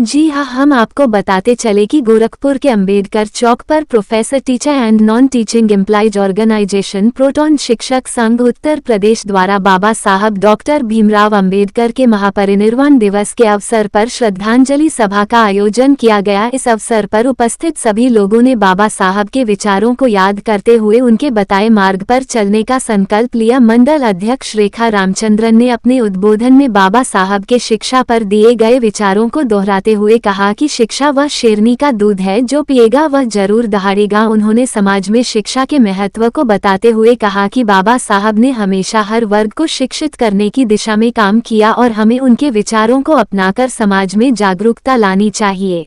जी हाँ, हम आपको बताते चले कि गोरखपुर के अंबेडकर चौक पर professor teacher and non teaching employees organisation प्रोटॉन शिक्षक संघ उत्तर प्रदेश द्वारा बाबा साहब डॉक्टर भीमराव अंबेडकर के महापरिनिर्वाण दिवस के अवसर पर श्रद्धांजलि सभा का आयोजन किया गया। इस अवसर पर उपस्थित सभी लोगों ने बाबा साहब के विचारों को याद करते हुए उनके बताए मार्ग पर चलने का संकल्प लिया। मंडल अध्यक्ष रेखा रामचंद्रन ने अपने उद्बोधन में बाबा साहब के शिक्षा पर दिए गए विचारों को दोहराते हुए कहा कि शिक्षा वह शेरनी का दूध है जो पिएगा वह जरूर दहाड़ेगा। उन्होंने समाज में शिक्षा के महत्व को बताते हुए कहा कि बाबा साहब ने हमेशा हर वर्ग को शिक्षित करने की दिशा में काम किया और हमें उनके विचारों को अपनाकर समाज में जागरूकता लानी चाहिए।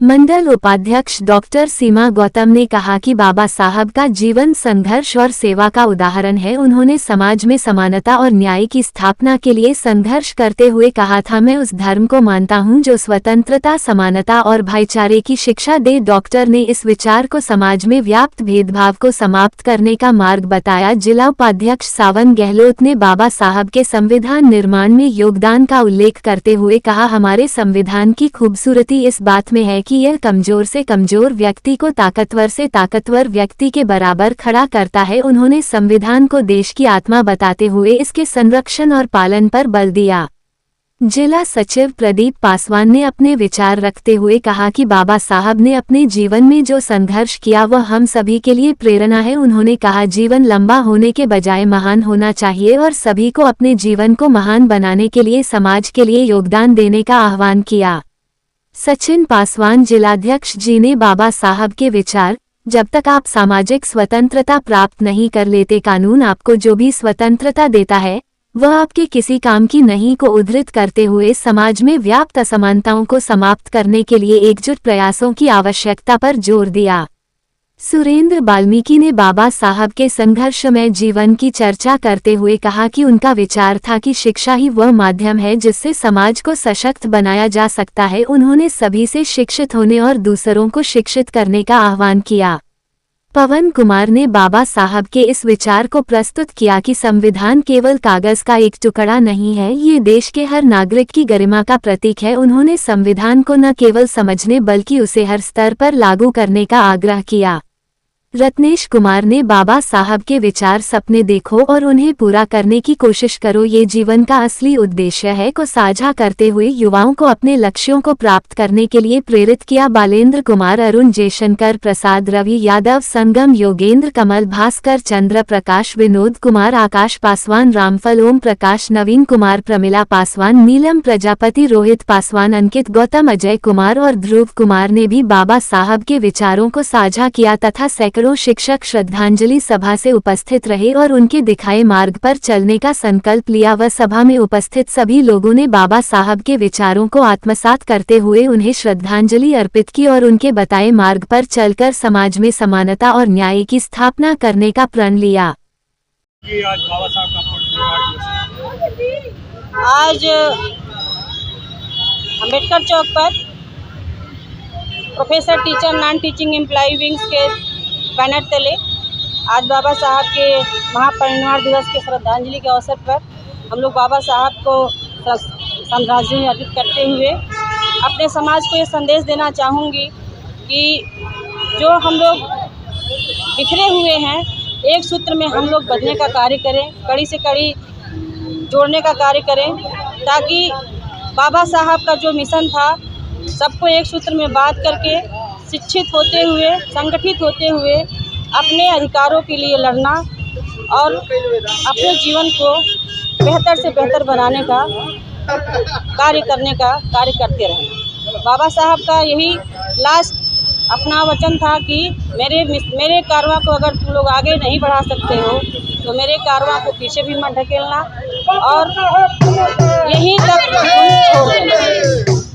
मंडल उपाध्यक्ष डॉक्टर सीमा गौतम ने कहा कि बाबा साहब का जीवन संघर्ष और सेवा का उदाहरण है। उन्होंने समाज में समानता और न्याय की स्थापना के लिए संघर्ष करते हुए कहा था, मैं उस धर्म को मानता हूं जो स्वतंत्रता, समानता और भाईचारे की शिक्षा दे। डॉक्टर ने इस विचार को समाज में व्याप्त भेदभाव को समाप्त करने का मार्ग बताया। जिला उपाध्यक्ष सावन गहलोत ने बाबा साहब के संविधान निर्माण में योगदान का उल्लेख करते हुए कहा, हमारे संविधान की खूबसूरती इस बात में है कि यह कमजोर से कमजोर व्यक्ति को ताकतवर से ताकतवर व्यक्ति के बराबर खड़ा करता है। उन्होंने संविधान को देश की आत्मा बताते हुए इसके संरक्षण और पालन पर बल दिया। जिला सचिव प्रदीप पासवान ने अपने विचार रखते हुए कहा कि बाबा साहब ने अपने जीवन में जो संघर्ष किया वह हम सभी के लिए प्रेरणा है। उन्होंने कहा, जीवन लंबा होने के बजाय महान होना चाहिए और सभी को अपने जीवन को महान बनाने के लिए समाज के लिए योगदान देने का आह्वान किया। सचिन पासवान जिलाध्यक्ष जी ने बाबा साहब के विचार, जब तक आप सामाजिक स्वतंत्रता प्राप्त नहीं कर लेते कानून आपको जो भी स्वतंत्रता देता है वह आपके किसी काम की नहीं को उद्धृत करते हुए समाज में व्याप्त असमानताओं को समाप्त करने के लिए एकजुट प्रयासों की आवश्यकता पर जोर दिया। सुरेंद्र वाल्मीकि ने बाबा साहब के संघर्षमय जीवन की चर्चा करते हुए कहा कि उनका विचार था कि शिक्षा ही वह माध्यम है जिससे समाज को सशक्त बनाया जा सकता है। उन्होंने सभी से शिक्षित होने और दूसरों को शिक्षित करने का आह्वान किया। पवन कुमार ने बाबा साहब के इस विचार को प्रस्तुत किया कि संविधान केवल कागज का एक टुकड़ा नहीं है, ये देश के हर नागरिक की गरिमा का प्रतीक है। उन्होंने संविधान को न केवल समझने बल्कि उसे हर स्तर पर लागू करने का आग्रह किया। रत्नेश कुमार ने बाबा साहब के विचार सपने देखो और उन्हें पूरा करने की कोशिश करो, ये जीवन का असली उद्देश्य है को साझा करते हुए युवाओं को अपने लक्ष्यों को प्राप्त करने के लिए प्रेरित किया। बालेंद्र कुमार, अरुण जयशंकर प्रसाद, रवि यादव, संगम, योगेंद्र, कमल, भास्कर, चंद्र प्रकाश, विनोद कुमार, आकाश पासवान, रामफल, ओम प्रकाश, नवीन कुमार, प्रमिला पासवान, नीलम प्रजापति, रोहित पासवान, अंकित गौतम, अजय कुमार और ध्रुव कुमार ने भी बाबा साहब के विचारों को साझा किया तथा सैकड़ों शिक्षक श्रद्धांजलि सभा से उपस्थित रहे और उनके दिखाए मार्ग पर चलने का संकल्प लिया। वह सभा में उपस्थित सभी लोगों ने बाबा साहब के विचारों को आत्मसात करते हुए उन्हें श्रद्धांजलि अर्पित की और उनके बताए मार्ग पर चलकर समाज में समानता और न्याय की स्थापना करने का प्रण लिया। आज बाबा साहब का आज अंबेडकर चौक पर professor teacher non teaching employee wings के बैनर तले आज बाबा साहब के महापरिनिर्वाण दिवस के श्रद्धांजलि के अवसर पर हम लोग बाबा साहब को श्रद्धांजलि अर्पित करते हुए अपने समाज को ये संदेश देना चाहूँगी कि जो हम लोग बिखरे हुए हैं एक सूत्र में हम लोग बंधने का कार्य करें, कड़ी से कड़ी जोड़ने का कार्य करें, ताकि बाबा साहब का जो मिशन था सबको एक सूत्र में बात करके शिक्षित होते हुए, संगठित होते हुए अपने अधिकारों के लिए लड़ना और अपने जीवन को बेहतर से बेहतर बनाने का कार्य करते रहना। बाबा साहब का यही लास्ट अपना वचन था कि मेरे कारवां को अगर तुम लोग आगे नहीं बढ़ा सकते हो तो मेरे कारवां को पीछे भी मत ढकेलना और यहीं तक छोड़ देना।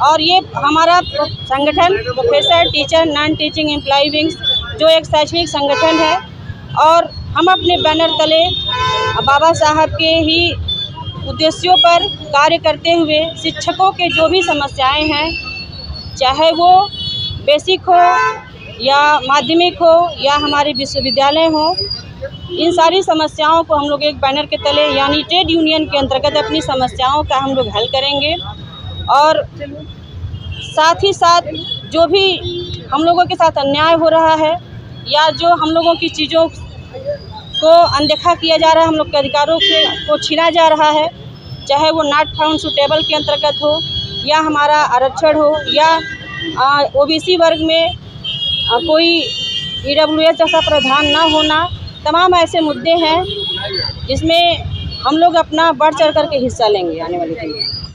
और ये हमारा संगठन professor teacher non teaching employee wings जो एक शैक्षणिक संगठन है और हम अपने बैनर तले बाबा साहब के ही उद्देश्यों पर कार्य करते हुए शिक्षकों के जो भी समस्याएं हैं, चाहे वो बेसिक हो या माध्यमिक हो या हमारे विश्वविद्यालय हो, इन सारी समस्याओं को हम लोग एक बैनर के तले यानी ट्रेड यूनियन के अंतर्गत अपनी समस्याओं का हम लोग हल करेंगे। और साथ ही साथ जो भी हम लोगों के साथ अन्याय हो रहा है या जो हम लोगों की चीज़ों को अनदेखा किया जा रहा है, हम लोग के अधिकारों को छीना जा रहा है, चाहे वो नॉट फाउंड सुटेबल के अंतर्गत हो या हमारा आरक्षण हो या ओबीसी वर्ग में कोई ईडब्ल्यूएस जैसा प्रावधान ना होना, तमाम ऐसे मुद्दे हैं जिसमें हम लोग अपना बढ़ चढ़ कर के हिस्सा लेंगे आने वाले दिन में।